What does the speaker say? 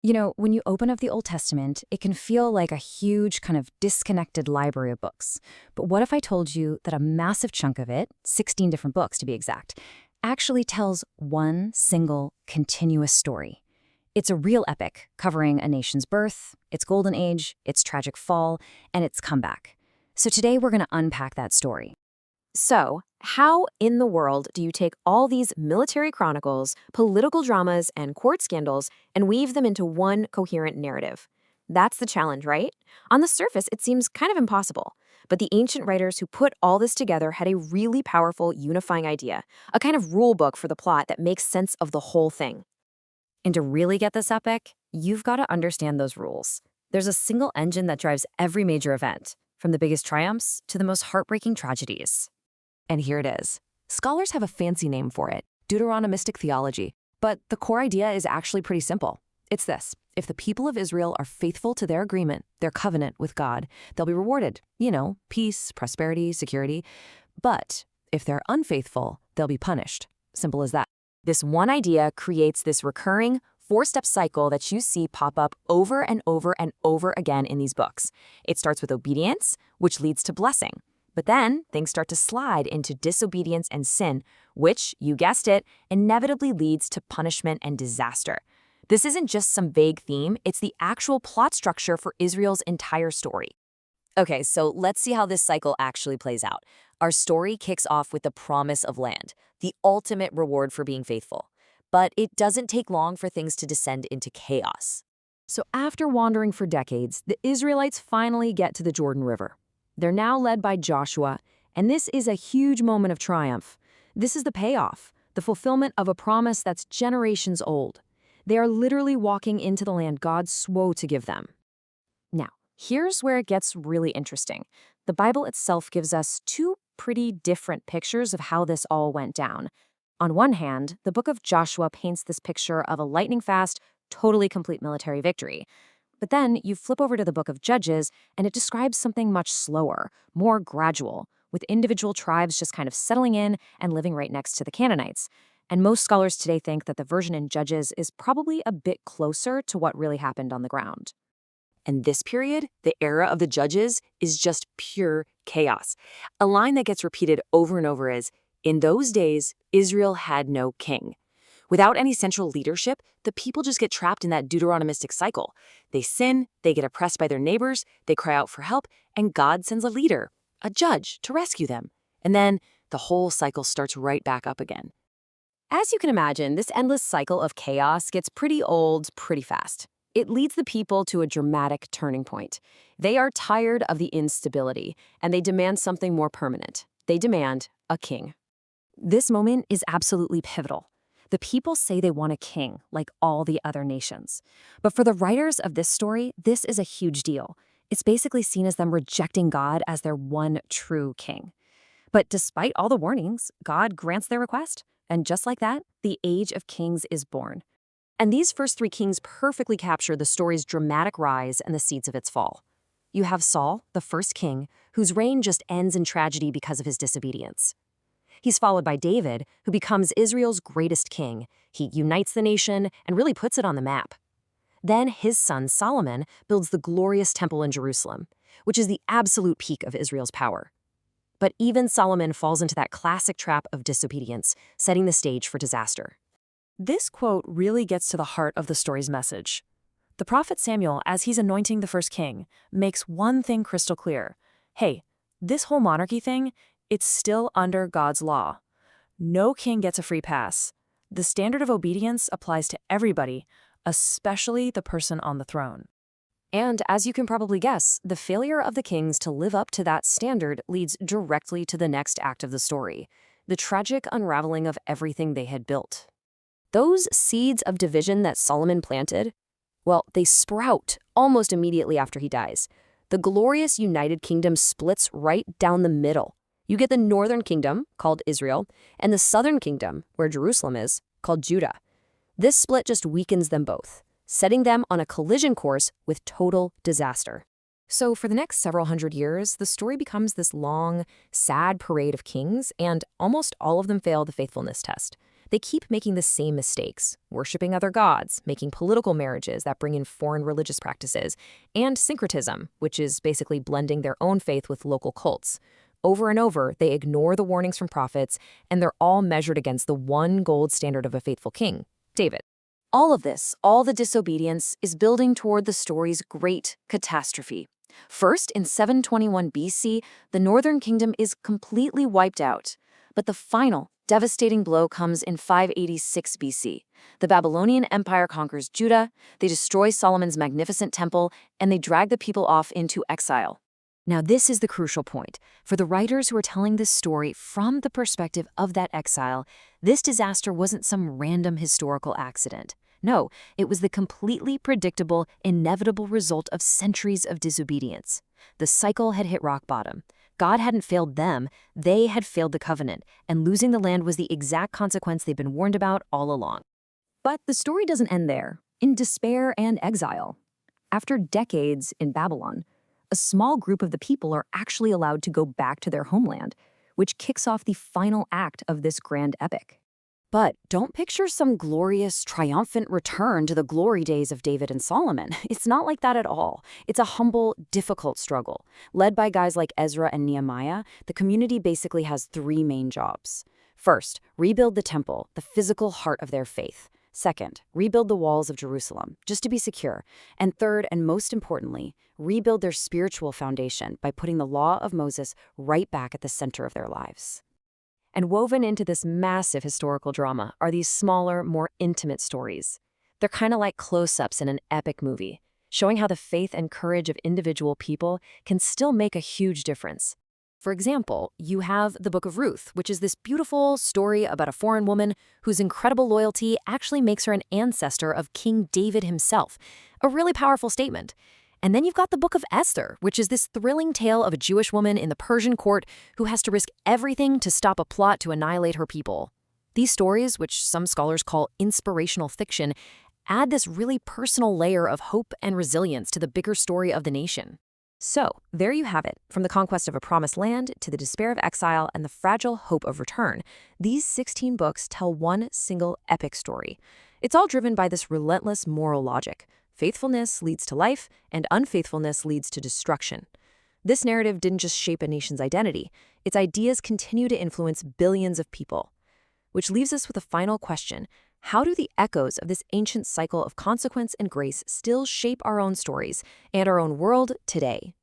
You know, when you open up the Old Testament, it can feel like a huge, kind of disconnected library of books. But what if I told you that a massive chunk of it, 16 different books to be exact, actually tells one single continuous story? It's a real epic covering a nation's birth, its golden age, its tragic fall, and its comeback. So today we're going to unpack that story. So, how in the world do you take all these military chronicles, political dramas, and court scandals and weave them into one coherent narrative? That's the challenge, right? On the surface, it seems kind of impossible. But the ancient writers who put all this together had a really powerful unifying idea, a kind of rule book for the plot that makes sense of the whole thing. And to really get this epic, you've got to understand those rules. There's a single engine that drives every major event, from the biggest triumphs to the most heartbreaking tragedies. And here it is. Scholars have a fancy name for it, Deuteronomistic theology, but the core idea is actually pretty simple. It's this: if the people of Israel are faithful to their agreement, their covenant with God, they'll be rewarded. Peace, prosperity, security. But if they're unfaithful, they'll be punished. Simple as that. This one idea creates this recurring, four-step cycle that you see pop up over and over and over again in these books. It starts with obedience, which leads to blessing. But then things start to slide into disobedience and sin, which, you guessed it, inevitably leads to punishment and disaster. This isn't just some vague theme, it's the actual plot structure for Israel's entire story. Okay, so let's see how this cycle actually plays out. Our story kicks off with the promise of land, the ultimate reward for being faithful. But it doesn't take long for things to descend into chaos. So after wandering for decades, the Israelites finally get to the Jordan River. They're now led by Joshua, and this is a huge moment of triumph. This is the payoff, the fulfillment of a promise that's generations old. They are literally walking into the land God swore to give them. Now, here's where it gets really interesting. The Bible itself gives us two pretty different pictures of how this all went down. On one hand, the book of Joshua paints this picture of a lightning-fast, totally complete military victory. But then you flip over to the book of Judges, and it describes something much slower, more gradual, with individual tribes just kind of settling in and living right next to the Canaanites. And most scholars today think that the version in Judges is probably a bit closer to what really happened on the ground. And this period, the era of the Judges, is just pure chaos. A line that gets repeated over and over is, "In those days, Israel had no king." Without any central leadership, the people just get trapped in that Deuteronomistic cycle. They sin, they get oppressed by their neighbors, they cry out for help, and God sends a leader, a judge, to rescue them. And then the whole cycle starts right back up again. As you can imagine, this endless cycle of chaos gets pretty old pretty fast. It leads the people to a dramatic turning point. They are tired of the instability, and they demand something more permanent. They demand a king. This moment is absolutely pivotal. The people say they want a king, like all the other nations. But for the writers of this story, this is a huge deal. It's basically seen as them rejecting God as their one true king. But despite all the warnings, God grants their request. And just like that, the Age of Kings is born. And these first three kings perfectly capture the story's dramatic rise and the seeds of its fall. You have Saul, the first king, whose reign just ends in tragedy because of his disobedience. He's followed by David, who becomes Israel's greatest king. He unites the nation and really puts it on the map. Then his son Solomon builds the glorious temple in Jerusalem, which is the absolute peak of Israel's power. But even Solomon falls into that classic trap of disobedience, setting the stage for disaster. This quote really gets to the heart of the story's message. The prophet Samuel, as he's anointing the first king, makes one thing crystal clear. Hey, this whole monarchy thing, it's still under God's law. No king gets a free pass. The standard of obedience applies to everybody, especially the person on the throne. And as you can probably guess, the failure of the kings to live up to that standard leads directly to the next act of the story, the tragic unraveling of everything they had built. Those seeds of division that Solomon planted, well, they sprout almost immediately after he dies. The glorious United Kingdom splits right down the middle. You get the northern kingdom, called Israel, and the southern kingdom, where Jerusalem is, called Judah. This split just weakens them both, setting them on a collision course with total disaster. So for the next several hundred years, the story becomes this long, sad parade of kings, and almost all of them fail the faithfulness test. They keep making the same mistakes, worshiping other gods, making political marriages that bring in foreign religious practices, and syncretism, which is basically blending their own faith with local cults. Over and over, they ignore the warnings from prophets, and they're all measured against the one gold standard of a faithful king, David. All of this, all the disobedience, is building toward the story's great catastrophe. First, in 721 BC, the northern kingdom is completely wiped out. But the final, devastating blow comes in 586 BC. The Babylonian Empire conquers Judah, they destroy Solomon's magnificent temple, and they drag the people off into exile. Now, this is the crucial point. For the writers who are telling this story from the perspective of that exile, this disaster wasn't some random historical accident. No, it was the completely predictable, inevitable result of centuries of disobedience. The cycle had hit rock bottom. God hadn't failed them, they had failed the covenant, and losing the land was the exact consequence they'd been warned about all along. But the story doesn't end there, in despair and exile. After decades in Babylon, a small group of the people are actually allowed to go back to their homeland, which kicks off the final act of this grand epic. But don't picture some glorious, triumphant return to the glory days of David and Solomon. It's not like that at all. It's a humble, difficult struggle. Led by guys like Ezra and Nehemiah, the community basically has three main jobs. First, rebuild the temple, the physical heart of their faith. Second, rebuild the walls of Jerusalem, just to be secure. And third, and most importantly, rebuild their spiritual foundation by putting the law of Moses right back at the center of their lives. And woven into this massive historical drama are these smaller, more intimate stories. They're kind of like close-ups in an epic movie, showing how the faith and courage of individual people can still make a huge difference. For example, you have the Book of Ruth, which is this beautiful story about a foreign woman whose incredible loyalty actually makes her an ancestor of King David himself. A really powerful statement. And then you've got the Book of Esther, which is this thrilling tale of a Jewish woman in the Persian court who has to risk everything to stop a plot to annihilate her people. These stories, which some scholars call inspirational fiction, add this really personal layer of hope and resilience to the bigger story of the nation. So, there you have it, from the conquest of a promised land to the despair of exile and the fragile hope of return. These 16 books tell one single epic story. It's all driven by this relentless moral logic. Faithfulness leads to life, and unfaithfulness leads to destruction. This narrative didn't just shape a nation's identity. Its ideas continue to influence billions of people. Which leaves us with a final question. How do the echoes of this ancient cycle of consequence and grace still shape our own stories and our own world today?